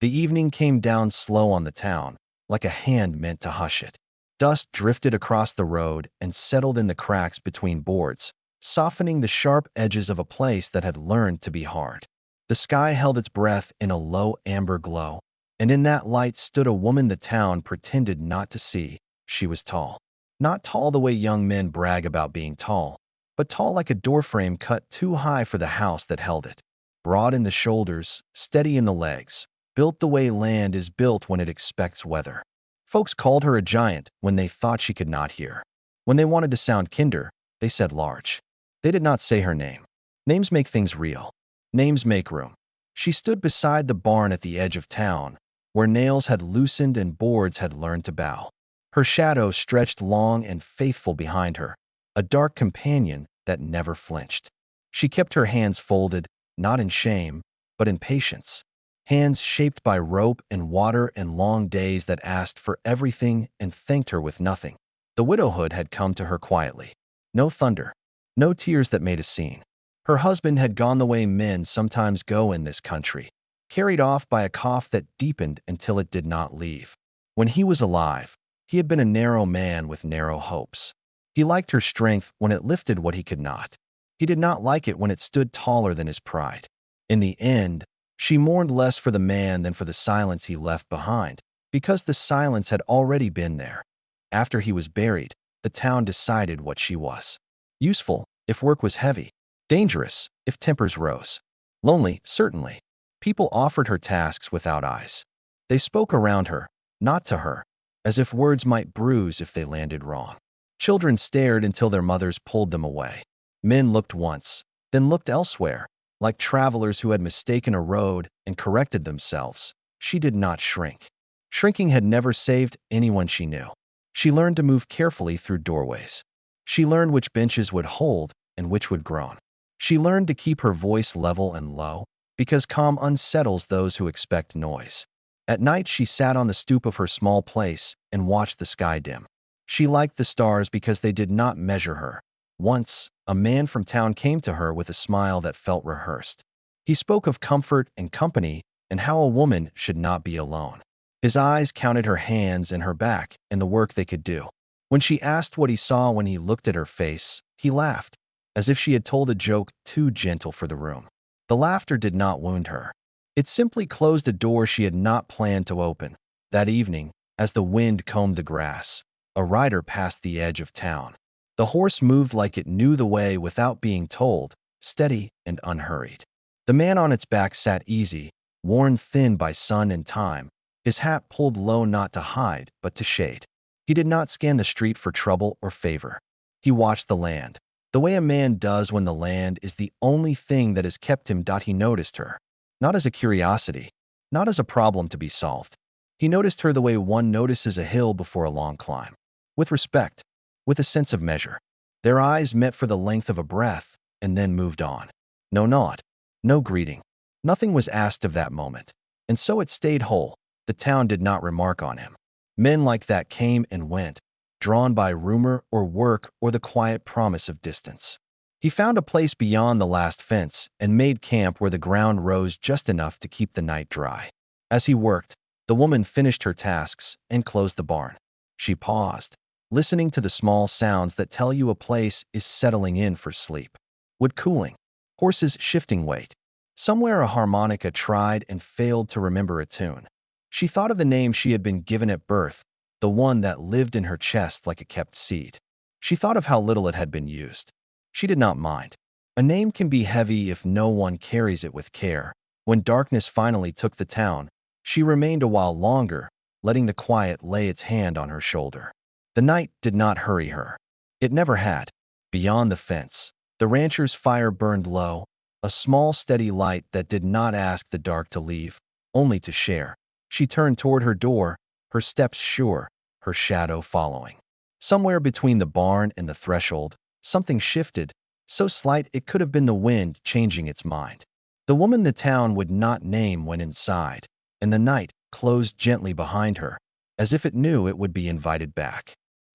The evening came down slow on the town, like a hand meant to hush it. Dust drifted across the road and settled in the cracks between boards, softening the sharp edges of a place that had learned to be hard. The sky held its breath in a low amber glow, and in that light stood a woman the town pretended not to see. She was tall. Not tall the way young men brag about being tall, but tall like a doorframe cut too high for the house that held it. Broad in the shoulders, steady in the legs, built the way land is built when it expects weather. Folks called her a giant when they thought she could not hear. When they wanted to sound kinder, they said large. They did not say her name. Names make things real. Names make room. She stood beside the barn at the edge of town, where nails had loosened and boards had learned to bow. Her shadow stretched long and faithful behind her, a dark companion that never flinched. She kept her hands folded, not in shame, but in patience. Hands shaped by rope and water and long days that asked for everything and thanked her with nothing. The widowhood had come to her quietly. No thunder, no tears that made a scene. Her husband had gone the way men sometimes go in this country, carried off by a cough that deepened until it did not leave. When he was alive, he had been a narrow man with narrow hopes. He liked her strength when it lifted what he could not. He did not like it when it stood taller than his pride. In the end, she mourned less for the man than for the silence he left behind, because the silence had already been there. After he was buried, the town decided what she was. Useful, if work was heavy. Dangerous, if tempers rose. Lonely, certainly. People offered her tasks without eyes. They spoke around her, not to her, as if words might bruise if they landed wrong. Children stared until their mothers pulled them away. Men looked once, then looked elsewhere, like travelers who had mistaken a road and corrected themselves. She did not shrink. Shrinking had never saved anyone she knew. She learned to move carefully through doorways. She learned which benches would hold and which would groan. She learned to keep her voice level and low, because calm unsettles those who expect noise. At night, she sat on the stoop of her small place and watched the sky dim. She liked the stars because they did not measure her. Once, a man from town came to her with a smile that felt rehearsed. He spoke of comfort and company and how a woman should not be alone. His eyes counted her hands and her back and the work they could do. When she asked what he saw when he looked at her face, he laughed, as if she had told a joke too gentle for the room. The laughter did not wound her. It simply closed a door she had not planned to open. That evening, as the wind combed the grass, a rider passed the edge of town. The horse moved like it knew the way without being told, steady and unhurried. The man on its back sat easy, worn thin by sun and time, his hat pulled low not to hide, but to shade. He did not scan the street for trouble or favor. He watched the land, the way a man does when the land is the only thing that has kept him. He noticed her, not as a curiosity, not as a problem to be solved. He noticed her the way one notices a hill before a long climb, with respect, with a sense of measure. Their eyes met for the length of a breath and then moved on. No nod, no greeting. Nothing was asked of that moment, and so it stayed whole. The town did not remark on him. Men like that came and went, drawn by rumor or work or the quiet promise of distance. He found a place beyond the last fence and made camp where the ground rose just enough to keep the night dry. As he worked, the woman finished her tasks and closed the barn. She paused, listening to the small sounds that tell you a place is settling in for sleep. Wood cooling, horses shifting weight. Somewhere a harmonica tried and failed to remember a tune. She thought of the name she had been given at birth, the one that lived in her chest like a kept seed. She thought of how little it had been used. She did not mind. A name can be heavy if no one carries it with care. When darkness finally took the town, she remained a while longer, letting the quiet lay its hand on her shoulder. The night did not hurry her. It never had. Beyond the fence, the rancher's fire burned low, a small steady light that did not ask the dark to leave, only to share. She turned toward her door, her steps sure, her shadow following. Somewhere between the barn and the threshold, something shifted, so slight it could have been the wind changing its mind. The woman the town would not name went inside, and the night closed gently behind her, as if it knew it would be invited back.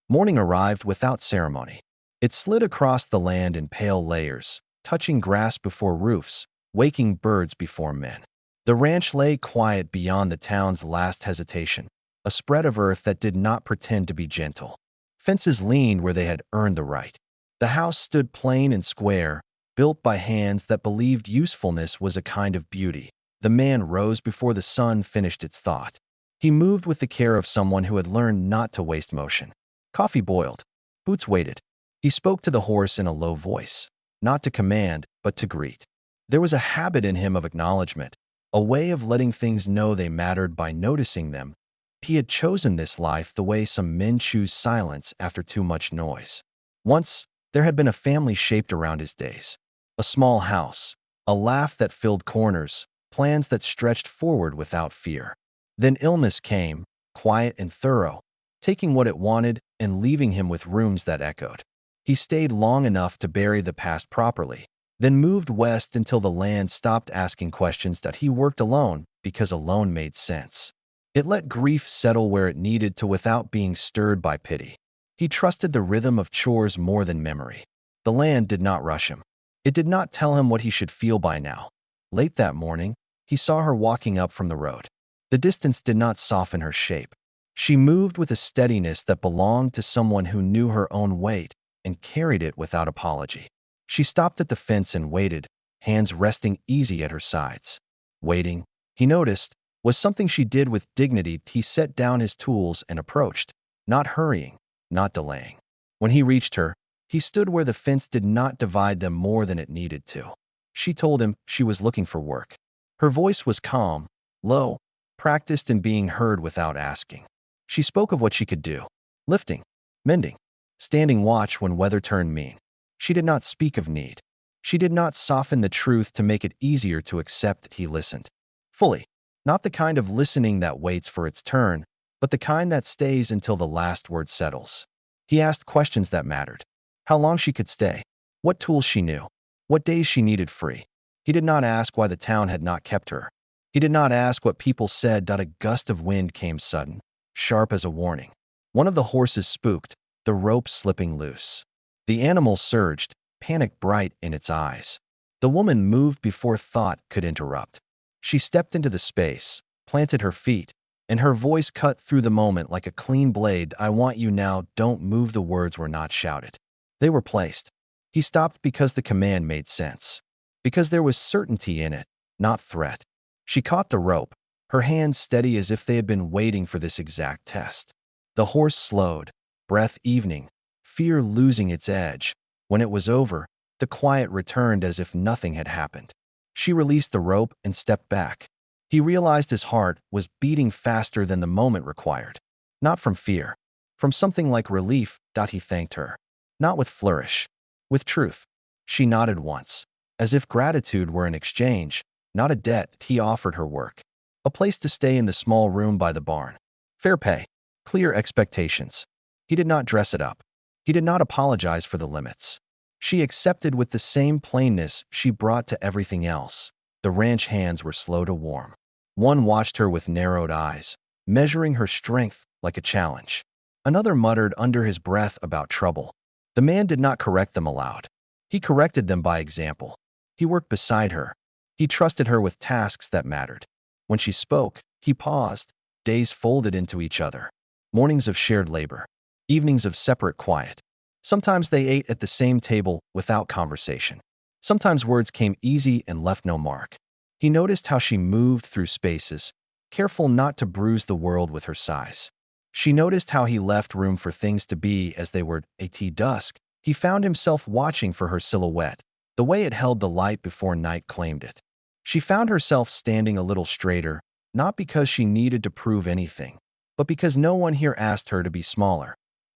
Morning arrived without ceremony. It slid across the land in pale layers, touching grass before roofs, waking birds before men. The ranch lay quiet beyond the town's last hesitation, a spread of earth that did not pretend to be gentle. Fences leaned where they had earned the right. The house stood plain and square, built by hands that believed usefulness was a kind of beauty. The man rose before the sun finished its thought. He moved with the care of someone who had learned not to waste motion. Coffee boiled. Boots waited. He spoke to the horse in a low voice, not to command, but to greet. There was a habit in him of acknowledgement, a way of letting things know they mattered by noticing them. He had chosen this life the way some men choose silence after too much noise. Once, there had been a family shaped around his days. A small house, a laugh that filled corners, plans that stretched forward without fear. Then illness came, quiet and thorough, taking what it wanted and leaving him with rooms that echoed. He stayed long enough to bury the past properly, then moved west until the land stopped asking questions that he worked alone because alone made sense. It let grief settle where it needed to without being stirred by pity. He trusted the rhythm of chores more than memory. The land did not rush him. It did not tell him what he should feel by now. Late that morning, he saw her walking up from the road. The distance did not soften her shape. She moved with a steadiness that belonged to someone who knew her own weight and carried it without apology. She stopped at the fence and waited, hands resting easy at her sides. Waiting, he noticed, was something she did with dignity. He set down his tools and approached, not hurrying, not delaying. When he reached her, he stood where the fence did not divide them more than it needed to. She told him she was looking for work. Her voice was calm, low, practiced in being heard without asking. She spoke of what she could do: lifting, mending, standing watch when weather turned mean. She did not speak of need. She did not soften the truth to make it easier to accept that he listened. Fully. Not the kind of listening that waits for its turn, but the kind that stays until the last word settles. He asked questions that mattered. How long she could stay. What tools she knew. What days she needed free. He did not ask why the town had not kept her. He did not ask what people said. A gust of wind came sudden, sharp as a warning. One of the horses spooked, the rope slipping loose. The animal surged, panic bright in its eyes. The woman moved before thought could interrupt. She stepped into the space, planted her feet, and her voice cut through the moment like a clean blade. I want you now, don't move. The words were not shouted. They were placed. He stopped because the command made sense. Because there was certainty in it, not threat. She caught the rope, her hands steady as if they had been waiting for this exact test. The horse slowed, breath evening, fear losing its edge. When it was over, the quiet returned as if nothing had happened. She released the rope and stepped back. He realized his heart was beating faster than the moment required. Not from fear, from something like relief. He thanked her. Not with flourish, with truth. She nodded once, as if gratitude were an exchange, not a debt. He offered her work. A place to stay in the small room by the barn. Fair pay, clear expectations. He did not dress it up. He did not apologize for the limits. She accepted with the same plainness she brought to everything else. The ranch hands were slow to warm. One watched her with narrowed eyes, measuring her strength like a challenge. Another muttered under his breath about trouble. The man did not correct them aloud. He corrected them by example. He worked beside her. He trusted her with tasks that mattered. When she spoke, he paused. Days folded into each other. Mornings of shared labor. Evenings of separate quiet. Sometimes they ate at the same table without conversation. Sometimes words came easy and left no mark. He noticed how she moved through spaces, careful not to bruise the world with her sighs. She noticed how he left room for things to be as they were. At dusk, he found himself watching for her silhouette, the way it held the light before night claimed it. She found herself standing a little straighter, not because she needed to prove anything, but because no one here asked her to be smaller.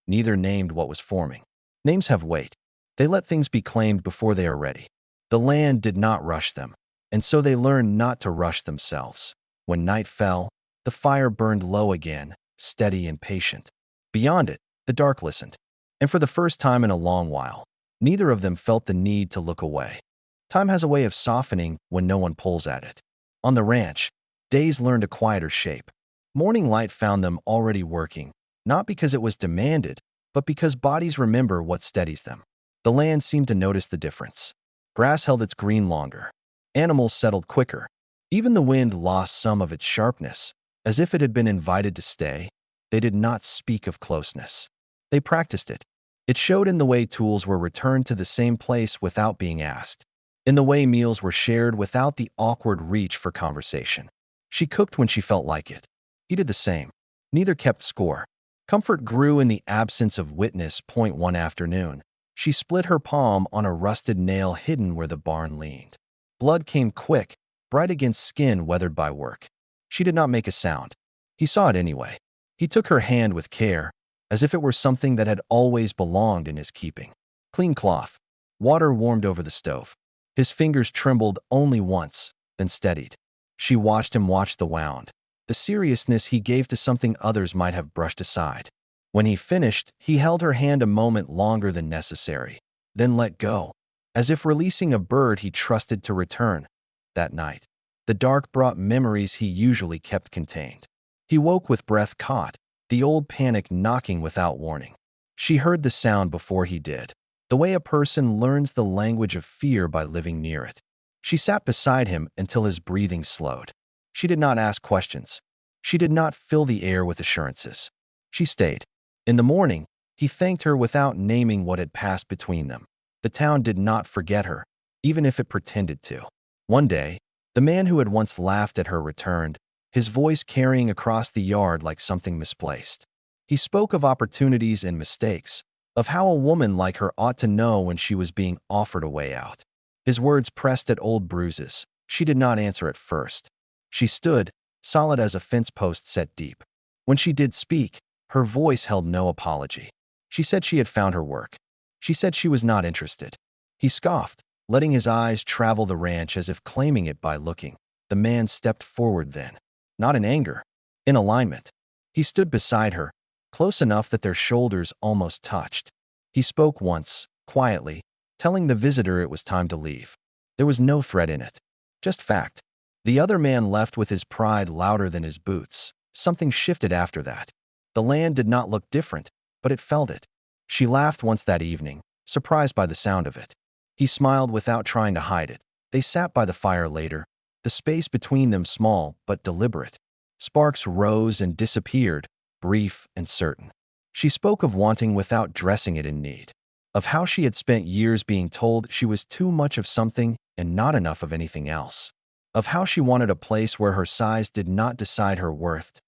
Neither named what was forming. Names have weight. They let things be claimed before they are ready. The land did not rush them, and so they learned not to rush themselves. When night fell, the fire burned low again, steady and patient. Beyond it, the dark listened. And for the first time in a long while, neither of them felt the need to look away. Time has a way of softening when no one pulls at it. On the ranch, days learned a quieter shape. Morning light found them already working, not because it was demanded, but because bodies remember what steadies them. The land seemed to notice the difference. Grass held its green longer. Animals settled quicker. Even the wind lost some of its sharpness, as if it had been invited to stay. They did not speak of closeness. They practiced it. It showed in the way tools were returned to the same place without being asked, in the way meals were shared without the awkward reach for conversation. She cooked when she felt like it. He did the same. Neither kept score. Comfort grew in the absence of witness. One afternoon, she split her palm on a rusted nail hidden where the barn leaned. Blood came quick, bright against skin weathered by work. She did not make a sound. He saw it anyway. He took her hand with care, as if it were something that had always belonged in his keeping. Clean cloth. Water warmed over the stove. His fingers trembled only once, then steadied. She watched him watch the wound, the seriousness he gave to something others might have brushed aside. When he finished, he held her hand a moment longer than necessary, then let go, as if releasing a bird he trusted to return. That night, the dark brought memories he usually kept contained. He woke with breath caught, the old panic knocking without warning. She heard the sound before he did, the way a person learns the language of fear by living near it. She sat beside him until his breathing slowed. She did not ask questions. She did not fill the air with assurances. She stayed. In the morning, he thanked her without naming what had passed between them. The town did not forget her, even if it pretended to. One day, the man who had once laughed at her returned, his voice carrying across the yard like something misplaced. He spoke of opportunities and mistakes, of how a woman like her ought to know when she was being offered a way out. His words pressed at old bruises. She did not answer at first. She stood, solid as a fence post set deep. When she did speak, her voice held no apology. She said she had found her work. She said she was not interested. He scoffed, letting his eyes travel the ranch as if claiming it by looking. The man stepped forward then, not in anger, in alignment. He stood beside her, close enough that their shoulders almost touched. He spoke once, quietly, telling the visitor it was time to leave. There was no threat in it, just fact. The other man left with his pride louder than his boots. Something shifted after that. The land did not look different, but it felt it. She laughed once that evening, surprised by the sound of it. He smiled without trying to hide it. They sat by the fire later, the space between them small but deliberate. Sparks rose and disappeared, brief and certain. She spoke of wanting without dressing it in need, of how she had spent years being told she was too much of something and not enough of anything else, of how she wanted a place where her size did not decide her worth.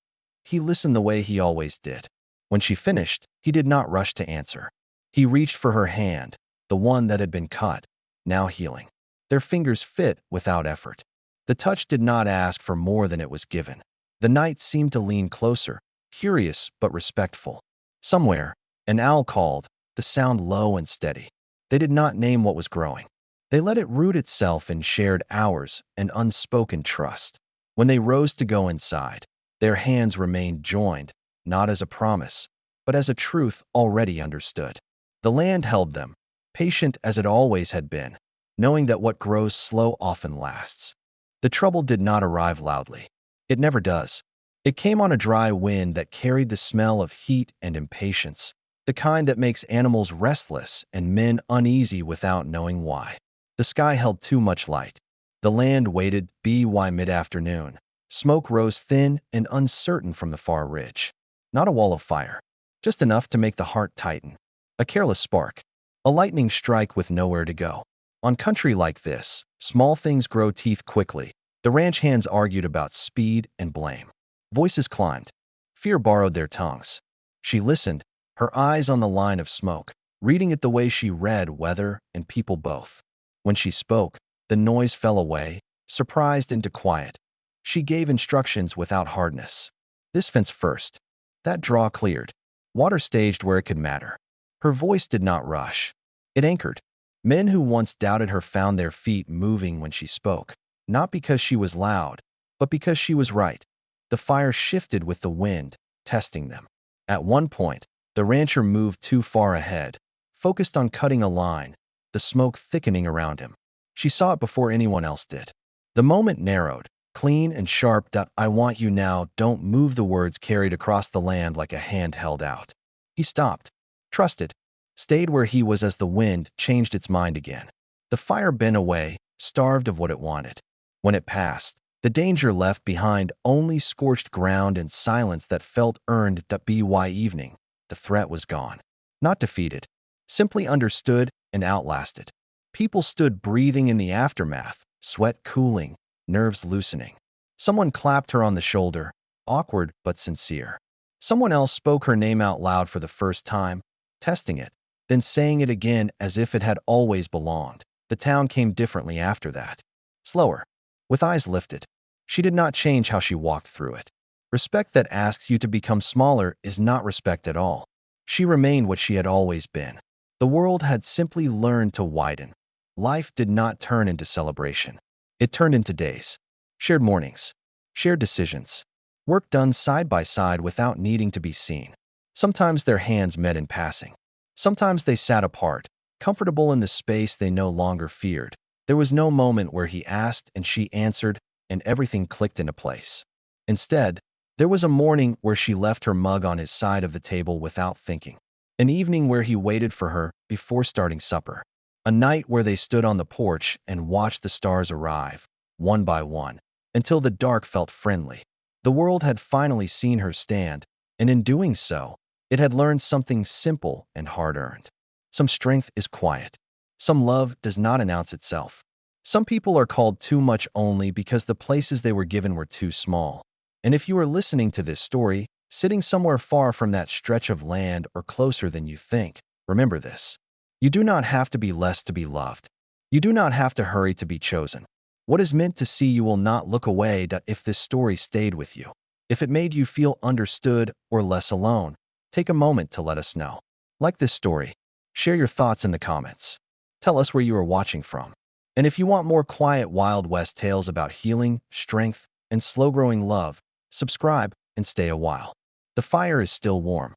He listened the way he always did. When she finished, he did not rush to answer. He reached for her hand, the one that had been cut, now healing. Their fingers fit without effort. The touch did not ask for more than it was given. The night seemed to lean closer, curious but respectful. Somewhere, an owl called, the sound low and steady. They did not name what was growing. They let it root itself in shared hours and unspoken trust. When they rose to go inside, their hands remained joined, not as a promise, but as a truth already understood. The land held them, patient as it always had been, knowing that what grows slow often lasts. The trouble did not arrive loudly. It never does. It came on a dry wind that carried the smell of heat and impatience, the kind that makes animals restless and men uneasy without knowing why. The sky held too much light. The land waited by mid-afternoon. Smoke rose thin and uncertain from the far ridge. Not a wall of fire, just enough to make the heart tighten. A careless spark, a lightning strike with nowhere to go. On country like this, small things grow teeth quickly. The ranch hands argued about speed and blame. Voices climbed. Fear borrowed their tongues. She listened, her eyes on the line of smoke, reading it the way she read weather and people both. When she spoke, the noise fell away, surprised into quiet. She gave instructions without hardness. This fence first. That draw cleared. Water staged where it could matter. Her voice did not rush. It anchored. Men who once doubted her found their feet moving when she spoke, not because she was loud, but because she was right. The fire shifted with the wind, testing them. At one point, the rancher moved too far ahead, focused on cutting a line, the smoke thickening around him. She saw it before anyone else did. The moment narrowed, clean and sharp. "I want you now, don't move," the words carried across the land like a hand held out. He stopped, trusted, stayed where he was as the wind changed its mind again. The fire bent away, starved of what it wanted. When it passed, The danger left behind only scorched ground and silence that felt earned. By evening, the threat was gone. Not defeated, simply understood and outlasted. People stood breathing in the aftermath, sweat cooling, nerves loosening. Someone clapped her on the shoulder, awkward but sincere. Someone else spoke her name out loud for the first time, testing it, then saying it again as if it had always belonged. The town came differently after that. Slower, with eyes lifted. She did not change how she walked through it. Respect that asks you to become smaller is not respect at all. She remained what she had always been. The world had simply learned to widen. Life did not turn into celebration. It turned into days. Shared mornings. Shared decisions. Work done side by side without needing to be seen. Sometimes their hands met in passing. Sometimes they sat apart, comfortable in the space they no longer feared. There was no moment where he asked and she answered, and everything clicked into place. Instead, there was a morning where she left her mug on his side of the table without thinking. An evening where he waited for her before starting supper. A night where they stood on the porch and watched the stars arrive, one by one, until the dark felt friendly. The world had finally seen her stand, and in doing so, it had learned something simple and hard-earned. Some strength is quiet. Some love does not announce itself. Some people are called too much only because the places they were given were too small. And if you are listening to this story, sitting somewhere far from that stretch of land or closer than you think, remember this. You do not have to be less to be loved. You do not have to hurry to be chosen. What is meant to see you will not look away if this story stayed with you. If it made you feel understood or less alone, take a moment to let us know. Like this story, share your thoughts in the comments. Tell us where you are watching from. And if you want more quiet Wild West tales about healing, strength, and slow-growing love, subscribe and stay a while. The fire is still warm.